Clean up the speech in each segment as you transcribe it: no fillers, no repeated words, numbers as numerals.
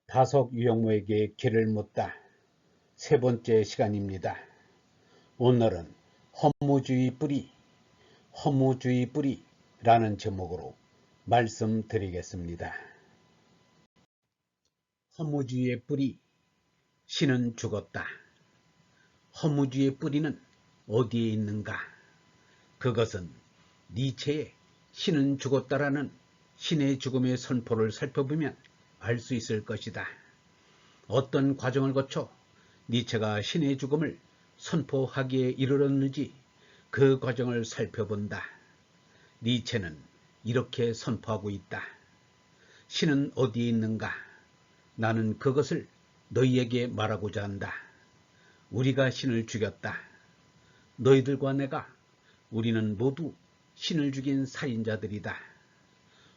다석 유영모에게 길을 묻다. 세 번째 시간입니다. 오늘은 허무주의 뿌리라는 제목으로 말씀드리겠습니다. 허무주의의 뿌리, 신은 죽었다. 허무주의의 뿌리는 어디에 있는가? 그것은 니체의 신은 죽었다라는 신의 죽음의 선포를 살펴보면 알 수 있을 것이다. 어떤 과정을 거쳐 니체가 신의 죽음을 선포하기에 이르렀는지 그 과정을 살펴본다. 니체는 이렇게 선포하고 있다. 신은 어디에 있는가? 나는 그것을 너희에게 말하고자 한다. 우리가 신을 죽였다. 너희들과 내가, 우리는 모두 신을 죽인 살인자들이다.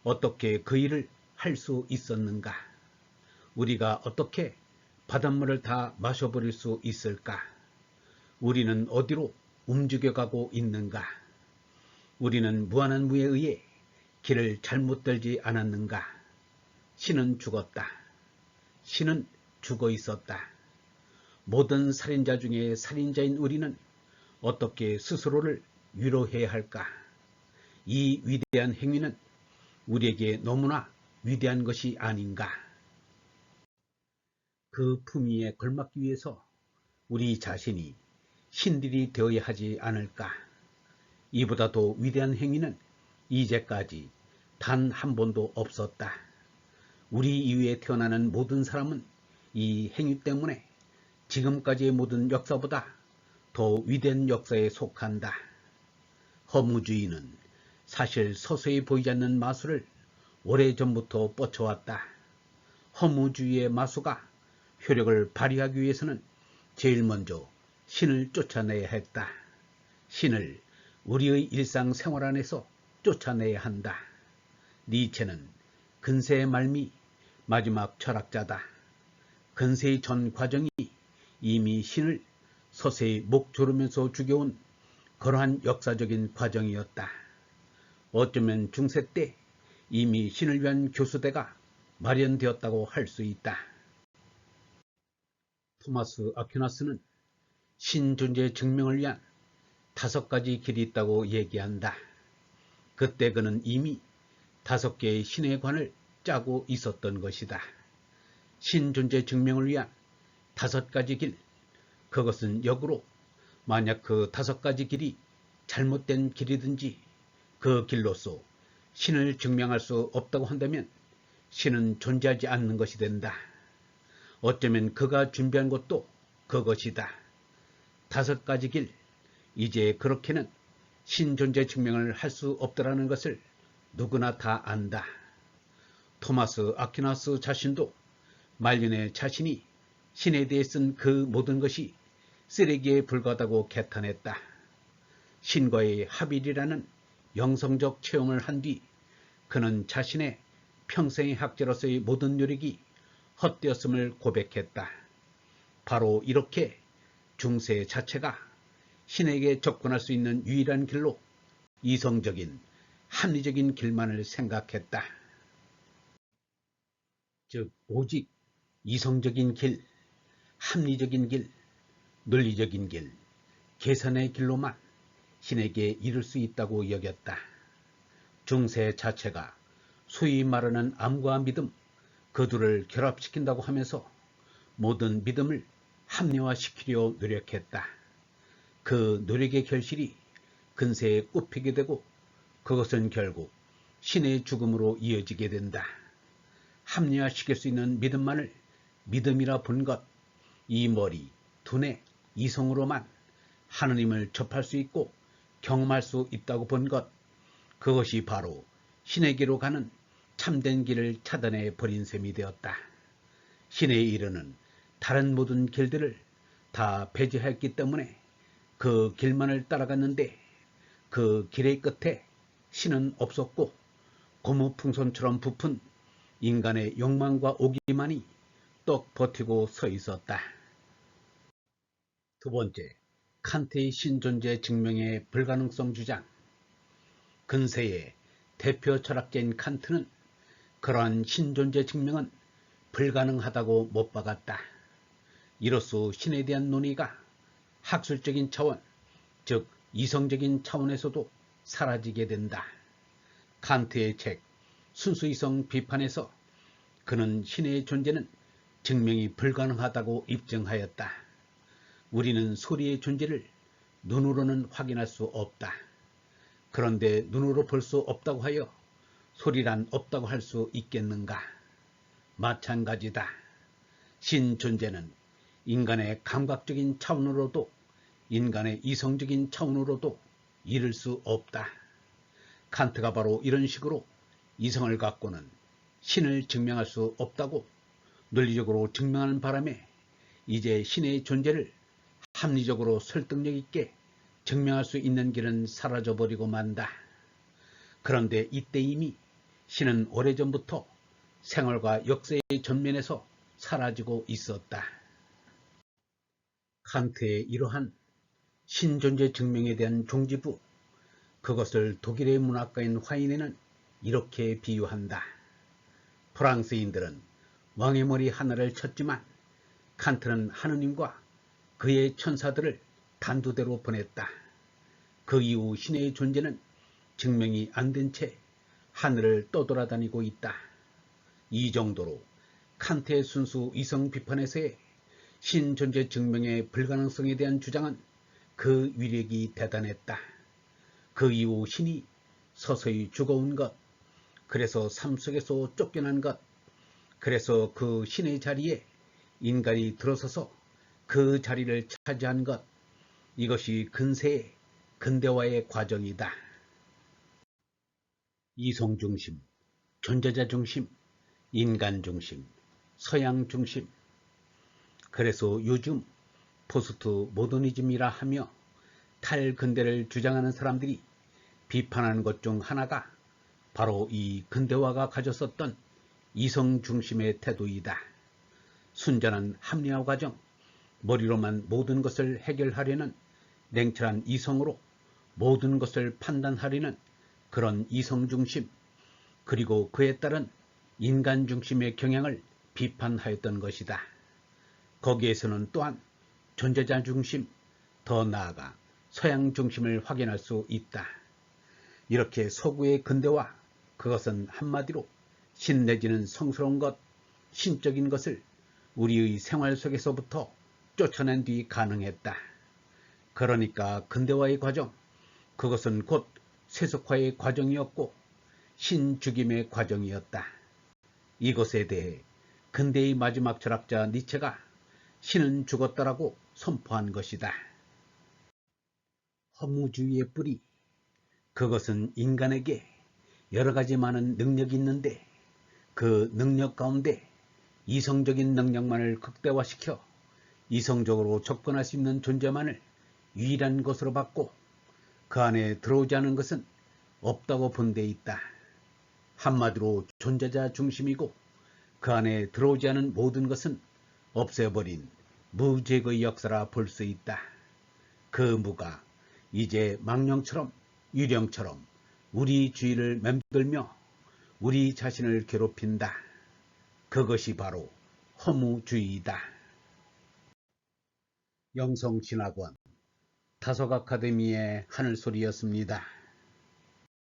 어떻게 그 일을 할 수 있었는가? 우리가 어떻게 바닷물을 다 마셔버릴 수 있을까? 우리는 어디로 움직여가고 있는가? 우리는 무한한 무에 의해 길을 잘못 들지 않았는가? 신은 죽었다. 신은 죽어 있었다. 모든 살인자 중에 살인자인 우리는 어떻게 스스로를 위로해야 할까? 이 위대한 행위는 우리에게 너무나 위대한 것이 아닌가? 그 품위에 걸맞기 위해서 우리 자신이 신들이 되어야 하지 않을까? 이보다 더 위대한 행위는 이제까지 단 한 번도 없었다. 우리 이후에 태어나는 모든 사람은 이 행위 때문에 지금까지의 모든 역사보다 더 위대한 역사에 속한다. 허무주의는 사실 서서히 보이지 않는 마수를 오래전부터 뻗쳐왔다. 허무주의의 마수가 효력을 발휘하기 위해서는 제일 먼저 신을 쫓아내야 했다. 신을 우리의 일상생활 안에서 쫓아내야 한다. 니체는 근세의 말미 마지막 철학자다. 근세의 전 과정이 이미 신을 서서히 목 조르면서 죽여온 그러한 역사적인 과정이었다. 어쩌면 중세 때 이미 신을 위한 교수대가 마련되었다고 할 수 있다. 토마스 아퀴나스는 신 존재 증명을 위한 5가지 길이 있다고 얘기한다. 그때 그는 이미 5개의 신의 관을 짜고 있었던 것이다. 신 존재 증명을 위한 5가지 길, 그것은 역으로 만약 그 5가지 길이 잘못된 길이든지 그 길로서 신을 증명할 수 없다고 한다면 신은 존재하지 않는 것이 된다. 어쩌면 그가 준비한 것도 그것이다. 5가지 길, 이제 그렇게는 신 존재 증명을 할 수 없다라는 것을 누구나 다 안다. 토마스 아퀴나스 자신도 말년에 자신이 신에 대해 쓴 그 모든 것이 쓰레기에 불과하다고 개탄했다. 신과의 합일이라는 영성적 체험을 한 뒤 그는 자신의 평생의 학자로서의 모든 노력이 헛되었음을 고백했다. 바로 이렇게 중세 자체가 신에게 접근할 수 있는 유일한 길로 이성적인 합리적인 길만을 생각했다. 즉 오직 이성적인 길, 합리적인 길, 논리적인 길, 계산의 길로만 신에게 이를 수 있다고 여겼다. 중세 자체가 소위 말하는 암과 믿음, 그 둘을 결합시킨다고 하면서 모든 믿음을 합리화시키려 노력했다. 그 노력의 결실이 근세에 꼽히게 되고 그것은 결국 신의 죽음으로 이어지게 된다. 합리화시킬 수 있는 믿음만을 믿음이라 본 것, 이 머리, 두뇌, 이성으로만 하느님을 접할 수 있고 경험할 수 있다고 본 것, 그것이 바로 신에게로 가는 참된 길을 차단해 버린 셈이 되었다. 신에 이르는 다른 모든 길들을 다 배제했기 때문에 그 길만을 따라갔는데 그 길의 끝에 신은 없었고 고무풍선처럼 부푼 인간의 욕망과 오기만이 떡 버티고 서 있었다. 2번째, 칸트의 신존재 증명의 불가능성 주장. 근세의 대표 철학자인 칸트는 그러한 신존재 증명은 불가능하다고 못 박았다. 이로써 신에 대한 논의가 학술적인 차원, 즉 이성적인 차원에서도 사라지게 된다. 칸트의 책 순수이성 비판에서 그는 신의 존재는 증명이 불가능하다고 입증하였다. 우리는 소리의 존재를 눈으로는 확인할 수 없다. 그런데 눈으로 볼 수 없다고 하여 소리란 없다고 할 수 있겠는가? 마찬가지다. 신 존재는 인간의 감각적인 차원으로도 인간의 이성적인 차원으로도 이룰 수 없다. 칸트가 바로 이런 식으로 이성을 갖고는 신을 증명할 수 없다고 논리적으로 증명하는 바람에 이제 신의 존재를 합리적으로 설득력 있게 증명할 수 있는 길은 사라져버리고 만다. 그런데 이때 이미 신은 오래전부터 생활과 역사의 전면에서 사라지고 있었다. 칸트의 이러한 신존재 증명에 대한 종지부, 그것을 독일의 문학가인 화이네는 이렇게 비유한다. 프랑스인들은 왕의 머리 하나를 쳤지만 칸트는 하느님과 그의 천사들을 단두대로 보냈다. 그 이후 신의 존재는 증명이 안 된 채 하늘을 떠돌아다니고 있다. 이 정도로 칸트의 순수 이성 비판에서의 신 존재 증명의 불가능성에 대한 주장은 그 위력이 대단했다. 그 이후 신이 서서히 죽어온 것, 그래서 삶 속에서 쫓겨난 것, 그래서 그 신의 자리에 인간이 들어서서 그 자리를 차지한 것, 이것이 근세의 근대화의 과정이다. 이성 중심, 존재자 중심, 인간 중심, 서양 중심. 그래서 요즘 포스트 모더니즘이라 하며 탈근대를 주장하는 사람들이 비판하는 것 중 하나가 바로 이 근대화가 가졌었던 이성 중심의 태도이다. 순전한 합리화 과정, 머리로만 모든 것을 해결하려는 냉철한 이성으로 모든 것을 판단하려는 그런 이성 중심, 그리고 그에 따른 인간 중심의 경향을 비판하였던 것이다. 거기에서는 또한 존재자 중심, 더 나아가 서양 중심을 확인할 수 있다. 이렇게 서구의 근대화, 그것은 한마디로 신 내지는 성스러운 것, 신적인 것을 우리의 생활 속에서부터 쫓아낸 뒤 가능했다. 그러니까 근대화의 과정, 그것은 곧 세속화의 과정이었고 신죽임의 과정이었다. 이것에 대해 근대의 마지막 철학자 니체가 신은 죽었다라고 선포한 것이다. 허무주의의 뿌리, 그것은 인간에게 여러 가지 많은 능력이 있는데 그 능력 가운데 이성적인 능력만을 극대화시켜 이성적으로 접근할 수 있는 존재만을 유일한 것으로 봤고 그 안에 들어오지 않은 것은 없다고 본 데 있다. 한마디로 존재자 중심이고 그 안에 들어오지 않은 모든 것은 없애버린 무제거의 역사라 볼 수 있다. 그 무가 이제 망령처럼 유령처럼 우리 주위를 맴돌며 우리 자신을 괴롭힌다. 그것이 바로 허무주의이다. 영성신학원 다속아카데미의 하늘소리였습니다.